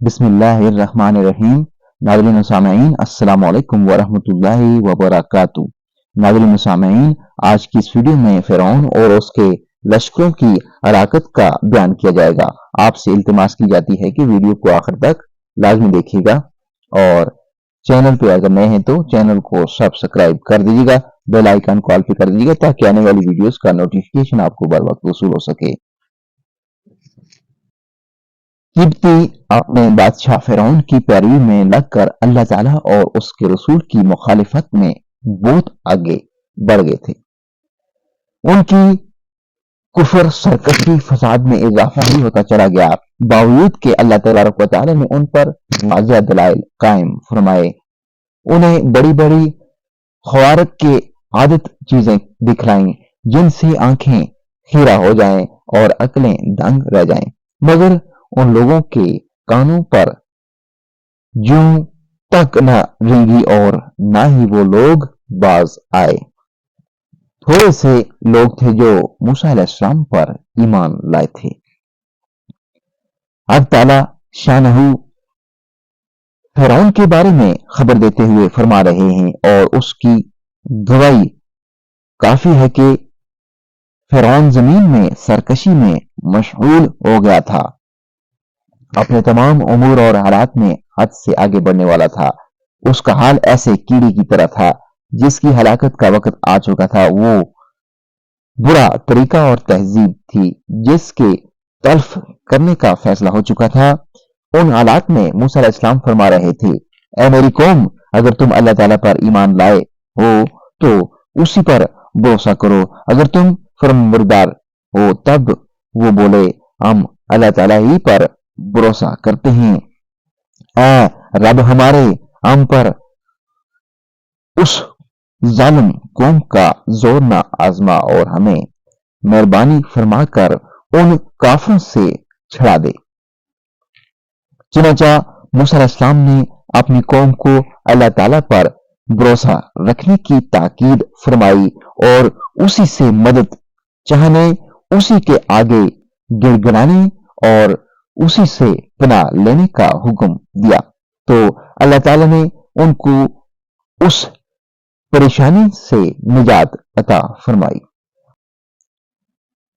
بسم اللہ الرحمن الرحیم۔ ناظرین و سامعین السلام علیکم ورحمۃ اللہ وبرکاتہ۔ ناظرین و سامعین، آج کی اس ویڈیو میں فرعون اور اس کے لشکروں کی ہلاکت کا بیان کیا جائے گا۔ آپ سے التماس کی جاتی ہے کہ ویڈیو کو آخر تک لازمی دیکھیے گا، اور چینل پہ اگر نئے ہیں تو چینل کو سبسکرائب کر دیجیے گا، بیل آئیکن کو آل پہ کر دیجیے گا تاکہ آنے والی ویڈیوز کا نوٹیفیکیشن آپ کو بر وقت وصول ہو سکے۔ قبطی اپنے بادشاہ فرعون کی پیروی میں لگ کر اللہ تعالیٰ اور اس کے رسول کی مخالفت میں بہت آگے بڑھ گئے تھے۔ ان کی کفر، سرکشی، فساد میں اضافہ ہی ہوتا چلا گیا، باوجود کہ اللہ تبارک و تعالیٰ نے ان پر واضح دلائل قائم فرمائے، انہیں بڑی بڑی خوارق کے عادت چیزیں دکھلائیں جن سے آنکھیں خیرہ ہو جائیں اور عقلیں دنگ رہ جائیں، مگر ان لوگوں کے کانوں پر جوں تک نہ رینگی اور نہ ہی وہ لوگ باز آئے۔ تھوڑے سے لوگ تھے جو موسیٰ علیہ السلام پر ایمان لائے تھے۔ اب تعالیٰ شانہ فرعون کے بارے میں خبر دیتے ہوئے فرما رہے ہیں، اور اس کی گواہی کافی ہے کہ فرعون زمین میں سرکشی میں مشغول ہو گیا تھا، اپنے تمام امور اور حالات میں حد سے آگے بڑھنے والا تھا۔ اس کا حال ایسے کیڑے کی طرح تھا جس کی ہلاکت کا وقت آ چکا تھا۔ وہ برا طریقہ اور تہذیب تھی جس کے تلف کرنے کا فیصلہ ہو چکا تھا۔ ان حالات میں موسیٰ علیہ السلام فرما رہے تھے، اے میری قوم، اگر تم اللہ تعالیٰ پر ایمان لائے ہو تو اسی پر بھروسہ کرو، اگر تم فرمانبردار ہو تب وہ بولے، ہم اللہ تعالیٰ ہی پر بھروسہ کرتے ہیں۔ اے رب ہمارے، ہم پر اس ظالم قوم کا زور نہ آزما اور ہمیں مہربانی فرما کر ان کافروں سے چھڑا دے۔ چنانچہ موسیٰ علیہ السلام نے اپنی قوم کو اللہ تعالیٰ پر بھروسہ رکھنے کی تاکید فرمائی اور اسی سے مدد چاہنے، اسی کے آگے گڑ گڑانے اور اسی سے پناہ لینے کا حکم دیا، تو اللہ تعالیٰ نے ان کو اس پریشانی سے نجات عطا فرمائی۔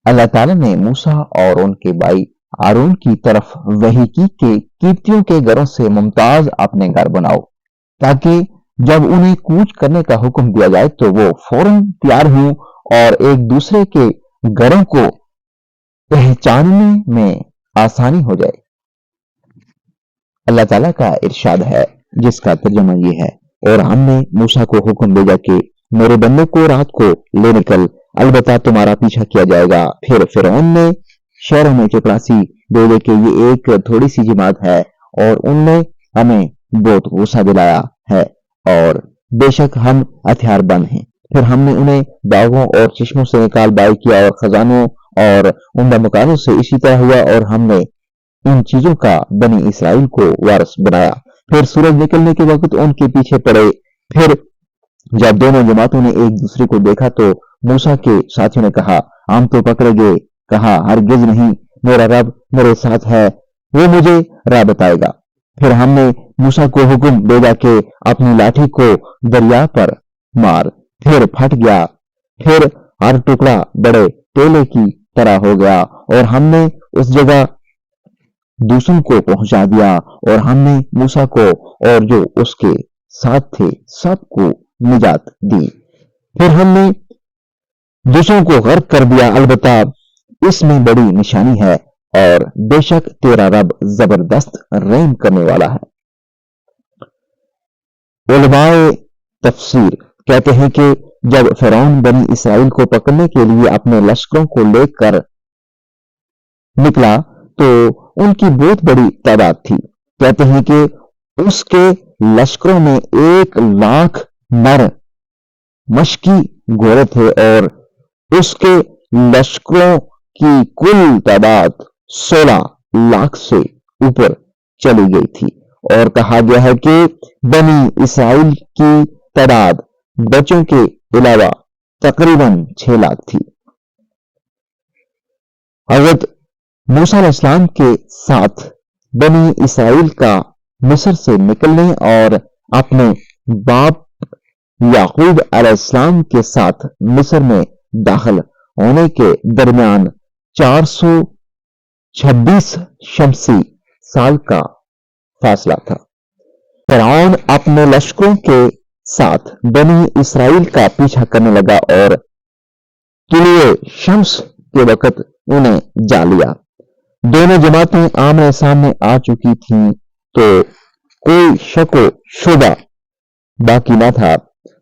اللہ تعالیٰ نے موسیٰ اور ان کے بھائی ہارون کی طرف وحی کی کہ قبطیوں کے گھروں سے ممتاز اپنے گھر بناؤ، تاکہ جب انہیں کوچ کرنے کا حکم دیا جائے تو وہ فوراً تیار ہوں اور ایک دوسرے کے گھروں کو پہچاننے میں آسانی ہو جائے۔ اللہ تعالیٰ کا ارشاد ہے، جس کا ترجمہ یہ ہے، اور ہم نے موسیٰ کو حکم بھیجا کہ میرے بندے کو رات کو لے نکل، البتہ تمہارا پیچھا کیا جائے گا۔ پھر فرعون نے شہروں میں چپراسی دے دے کہ یہ ایک تھوڑی سی جماعت ہے اور ان نے ہمیں بہت غصہ دلایا ہے، اور بے شک ہم ہتھیار بند ہیں۔ پھر ہم نے انہیں باغوں اور چشموں سے نکال بائی کیا اور خزانوں اور عمدہ مکانوں سے اسی طرح ہوا، اور ہم نے ان چیزوں کا بنی اسرائیل کو وارث بنایا۔ پھر سورج نکلنے کے وقت ان کے پیچھے پڑے۔ پھر جب دونوں جماعتوں نے ایک دوسرے کو دیکھا تو موسیٰ کے ساتھیوں نے کہا، ہم تو پکڑے گئے۔ کہا، ہرگز نہیں، میرا رب میرے ساتھ ہے، وہ مجھے راہ بتائے گا۔ پھر ہم نے موسیٰ کو حکم بھیجا کہ اپنی لاٹھی کو دریا پر مار، پھر پھٹ گیا، پھر ہر ٹکڑا بڑے ٹیلے کی طرح ہو گیا، اور ہم نے اس جگہ دوسروں کو پہنچا دیا، اور ہم نے موسیٰ کو اور جو اس کے ساتھ تھے سب کو نجات دی۔ پھر ہم نے دوسروں کو غرق کر دیا، البتہ اس میں بڑی نشانی ہے، اور بے شک تیرا رب زبردست رحم کرنے والا ہے۔ علماء تفسیر کہتے ہیں کہ جب فرعون بنی اسرائیل کو پکڑنے کے لیے اپنے لشکروں کو لے کر نکلا تو ان کی بہت بڑی تعداد تھی۔ کہتے ہیں کہ اس کے لشکروں میں 1,00,000 نر مشکی گھوڑے تھے، اور اس کے لشکروں کی کل تعداد 16 لاکھ سے اوپر چلی گئی تھی، اور کہا گیا ہے کہ بنی اسرائیل کی تعداد بچوں کے علاوہ تقریباً 6 لاکھ تھی۔ حضرت موسیٰ علیہ السلام کے ساتھ बनी इसराइल का मिस्र से निकलने और अपने बाप याकूब अलैहिस्सलाम के साथ मिस्र में दाखिल होने के दरमियान 426 शमसी साल का फासला था। फिरौन अपने लश्करों के साथ बनी इसराइल का पीछा करने लगा और तुलुए शम्स के वक्त उन्हें जा लिया। दोनों जमातें आमने सामने आ चुकी थीं, तो कोई शको शुबा बाकी न था।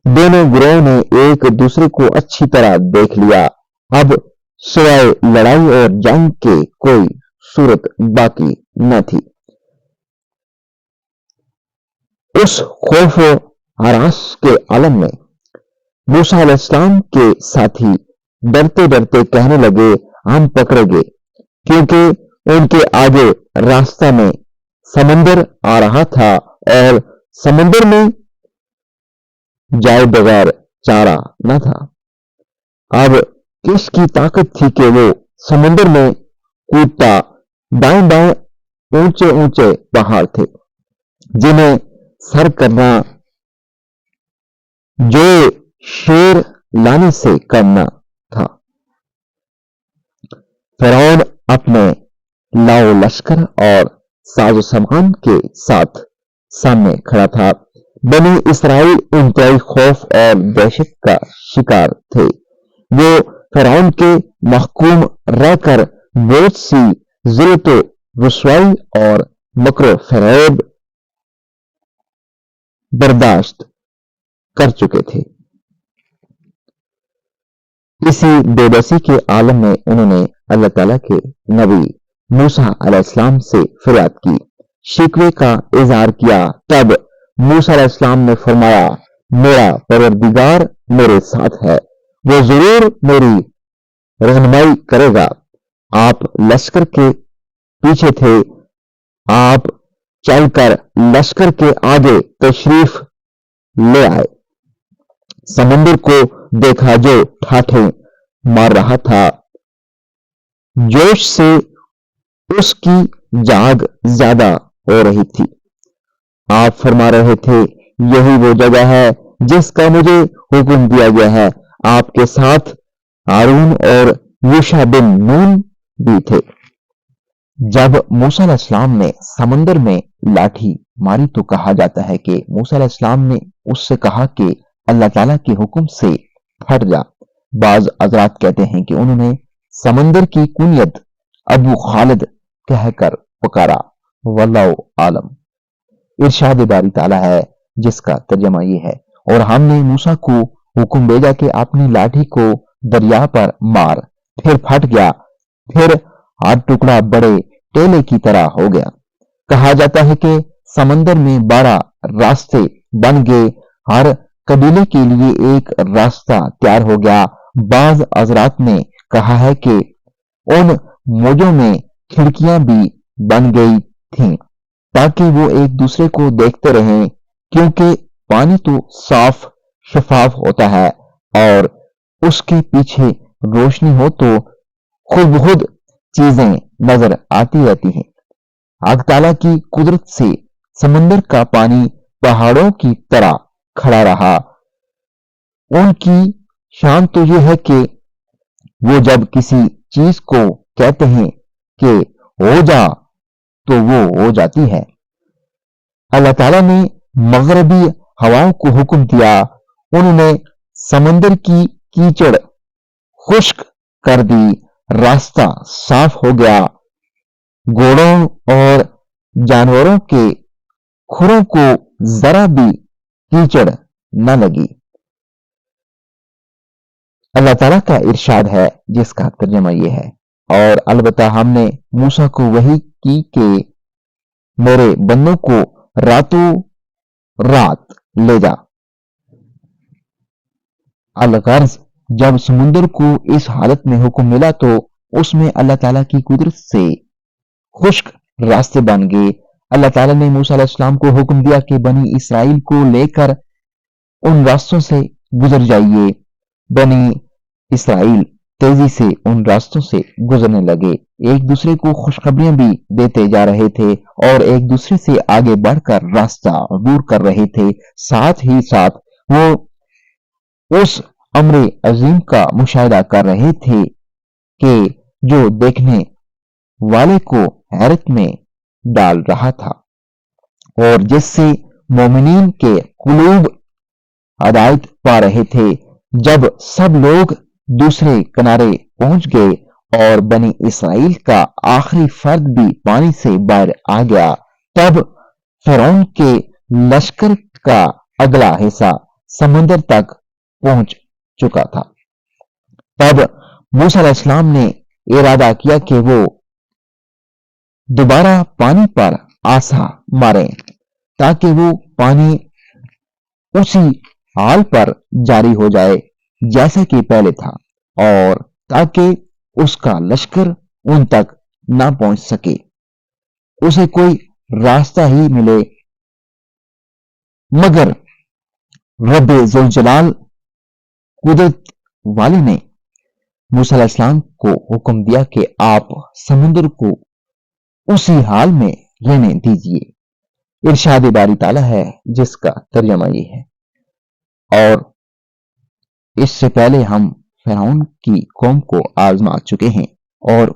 दोनों गिरोह ने एक दूसरे को अच्छी तरह देख लिया। अब सिवाय लड़ाई और जंग के कोई सूरत बाकी न थी। उस खौफ हरास के आलम में मूसा अलैहिस्सलाम के साथी डरते डरते कहने लगे, हम पकड़े गए, क्योंकि उनके आगे रास्ता में समंदर आ रहा था और समंदर में जाए बगैर चारा न था। अब किसकी ताकत थी कि वो समुद्र में कूदता? दाएं बाएं ऊंचे ऊंचे पहाड़ थे जिन्हें सर करना जो शेर लाने से कम न था। फिरौन अपने लाओ लश्कर और साजो सामान के साथ सामने खड़ा था। बनी इसराइल इंतहाई खौफ और दहशत का शिकार थे। वो फिरौन के महकूम रहकर बहुत सी जिल्लत रुसवाई और मकरो फरेब बर्दाश्त कर चुके थे। इसी बेबसी के आलम में उन्होंने अल्लाह ताला के नबी मूसा अलैहिस्सलाम से फरियाद की, शिकवे का इजहार किया। तब मूसा अलैहिस्सलाम ने फरमाया, मेरा परवरदिगार मेरे साथ है, वो जरूर मेरी रहनुमाई करेगा। आप लश्कर के पीछे थे, आप चलकर लश्कर के आगे तशरीफ ले आए। समंदर को देखा जो ठाठे मार रहा था। जोश से उसकी जाग ज्यादा हो रही थी। आप फरमा रहे थे, यही वो जगह है जिसका मुझे हुक्म दिया गया है। आपके साथ हारून और यूशा बिन नून भी थे। जब मूसा अलैहिस्सलाम ने समंदर में लाठी मारी तो कहा जाता है कि मूसा अलैहिस्सलाम ने उससे कहा कि अल्लाह ताला के हुक्म से फट जा। बाज हज़रात कहते हैं कि उन्होंने समंदर की कुनियत अबू खालिद कहकर पुकारा। वल्लाहु आलम। इरशाद बारी ताला है जिसका तर्जमा ये है, और हमने मूसा को हुक्म भेजा कि अपनी लाठी को दरिया पर मार, फिर फट गया, फिर हर टुकड़ा बड़े टेले की तरह हो गया। कहा जाता है कि समंदर में 12 रास्ते बन गए, हर कबीले के लिए एक रास्ता तैयार हो गया। बाज हज़रात ने कहा है कि उन मौजों में खिड़कियां भी बन गई थीं ताकि वो एक दूसरे को देखते रहें, क्योंकि पानी तो साफ शफाफ होता है और उसके पीछे रोशनी हो तो खुद ब खुद चीजें नजर आती रहती हैं। हक ताला की कुदरत से समंदर का पानी पहाड़ों की तरह खड़ा रहा। उनकी शान तो यह है कि वो जब किसी चीज को कहते हैं कि हो जा तो वो हो जाती है। अल्लाह ताला ने मगरबी हवाओं को हुक्म दिया, उन्होंने समंदर की कीचड़ खुश्क कर दी, रास्ता साफ हो गया, घोड़ों और जानवरों के खुरों को जरा भी कीचड़ न लगी। अल्लाह ताला का इरशाद है जिसका तर्जुमा यह है, और अलबत्ता हमने मूसा को वही की कि मेरे बंदों को रातों रात ले जा। अलगर्ज जब समुंदर को इस हालत में हुक्म मिला तो उसमें अल्लाह ताला की कुदरत से खुश्क रास्ते बन गए। अल्लाह ताला ने मूसा अलैहिस्सलाम को हुक्म दिया कि बनी इसराइल को लेकर उन रास्तों से गुजर जाइए। बनी इसराइल तेजी से उन रास्तों से गुजरने लगे। एक दूसरे को खुशखबरियां भी देते जा रहे थे और एक दूसरे से आगे बढ़कर रास्ता दूर कर रहे थे। साथ ही साथ वो उस अमरे अजीम का मुशाहिदा कर रहे थे कि जो देखने वाले को हैरत में डाल रहा था और जिससे मोमिनीन के कुलूब हदायत पा रहे थे। जब सब लोग दूसरे किनारे पहुंच गए और बनी इसराइल का आखिरी फर्द भी पानी से बाहर आ गया, तब फिरौन के लश्कर का अगला हिस्सा समंदर तक पहुंच चुका था। तब मूसा अलैहिस्सलाम ने इरादा किया कि वो दोबारा पानी पर आसा मारे ताकि वो पानी उसी हाल पर जारी हो जाए जैसा कि पहले था और ताकि उसका लश्कर उन तक ना पहुंच सके, उसे कोई रास्ता ही मिले। मगर रब्बे जुल जलाल कुदरत वाले ने मूसा अलैहिस्सलाम को हुक्म दिया कि आप समुद्र को उसी हाल में रहने दीजिए। इरशाद बारी ताला है जिसका तर्जुमा ये है। और इससे पहले हम फिरौन की कौम को आजमा चुके हैं और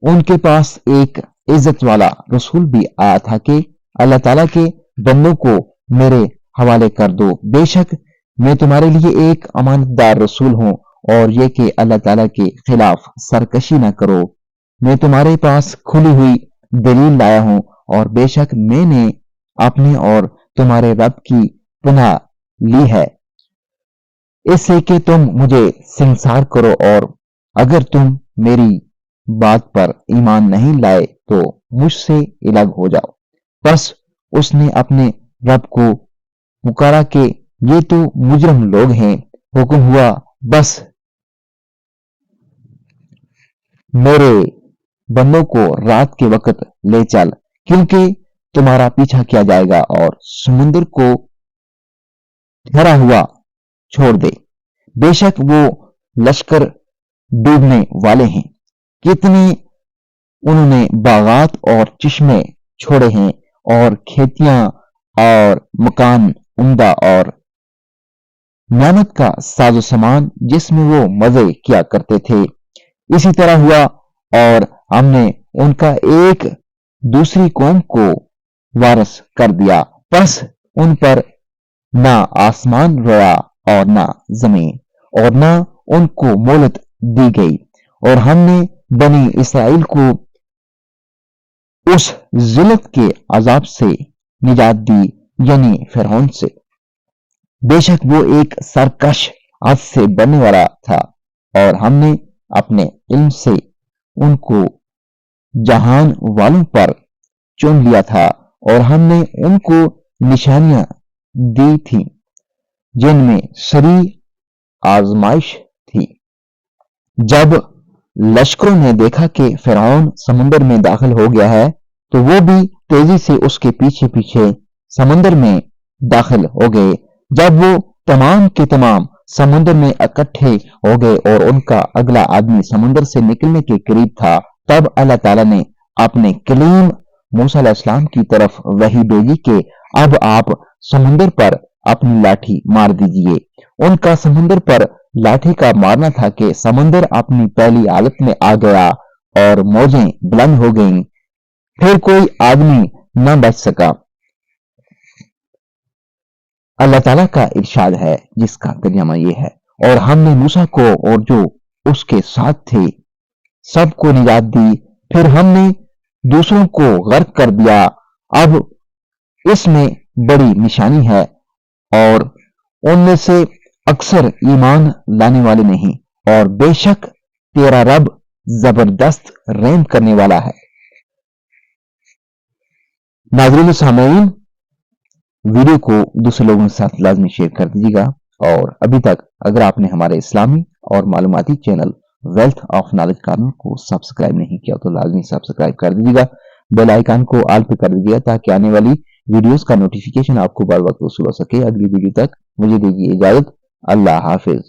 उनके पास एक इज्जत वाला रसूल भी आया था कि अल्लाह ताला के बंदों को मेरे हवाले कर दो, बेशक मैं तुम्हारे लिए एक अमानतदार रसूल हूं और ये कि अल्लाह ताला के खिलाफ सरकशी न करो। मैं तुम्हारे पास खुली हुई दलील लाया हूं और बेशक मैंने अपने और तुम्हारे रब की पनाह ली है इससे कि तुम मुझे संसार करो और अगर तुम मेरी बात पर ईमान नहीं लाए तो मुझसे अलग हो जाओ। बस उसने अपने रब को पुकारा कि ये तो मुजरम लोग हैं। हुक्म हुआ बस मेरे बंदों को रात के वक्त ले चल क्योंकि तुम्हारा पीछा किया जाएगा और समुद्र को ठहरा हुआ छोड़ दे, बेशक वो लश्कर डूबने वाले हैं। कितने उन्होंने बागात और चश्मे छोड़े हैं और खेतियां और मकान उम्दा और मेहनत का साजो सामान जिसमें वो मजे किया करते थे। इसी तरह हुआ और हमने उनका एक दूसरी कौम को वारस कर दिया, बस उन पर ना आसमान रोया और ना जमीन और ना उनको मोहलत दी गई। और हमने बनी इसराइल को उस जिल्लत के अजाब से निजात दी यानी फिरौन से। बेशक वो एक सरकश हाथ से बनने वाला था और हमने अपने इल्म से उनको जहान वालों पर चुन लिया था और हमने उनको निशानियां दी थी जिनमें शरी आजमाइश थी। जब लश्करों ने देखा कि फिरौन समुद्र में दाखिल हो गया है तो वो भी तेजी से उसके पीछे पीछे समुद्र में दाखिल हो गए। जब वो तमाम के तमाम समुद्र में इकट्ठे हो गए और उनका अगला आदमी समुद्र से निकलने के करीब था, तब अल्लाह ताला ने अपने कलीम मूसा अलैहिस्सलाम की तरफ वही भेजी कि अब आप समुद्र पर अपनी लाठी मार दीजिए। उनका समुद्र पर लाठी का मारना था कि समुद्र अपनी पहली हालत में आ गया और मौजें बुलंद हो गईं, फिर कोई आदमी न बच सका। अल्लाह ताला का इरशाद है जिसका तर्जुमा ये है। और हमने मूसा को और जो उसके साथ थे सबको निजात दी, फिर हमने दूसरों को गर्क कर दिया। अब इसमें बड़ी निशानी है और उनमें से अक्सर ईमान लाने वाले नहीं, और बेशक तेरा रब जबरदस्त रहम करने वाला है। नाज़रीन सामीन, वीडियो को दूसरे लोगों के साथ लाजमी शेयर कर दीजिएगा और अभी तक अगर आपने हमारे इस्लामी और मालूमाती channel wealth of knowledge corner को सब्सक्राइब नहीं किया तो लाजमी सब्सक्राइब कर दीजिएगा। बेल आइकन को ऑल पे कर दीजिएगा ताकि आने वाली वीडियोस का नोटिफिकेशन आपको बर वक्त वसूल हो सके। अगली वीडियो तक मुझे दीजिए इजाजत। अल्लाह हाफिज।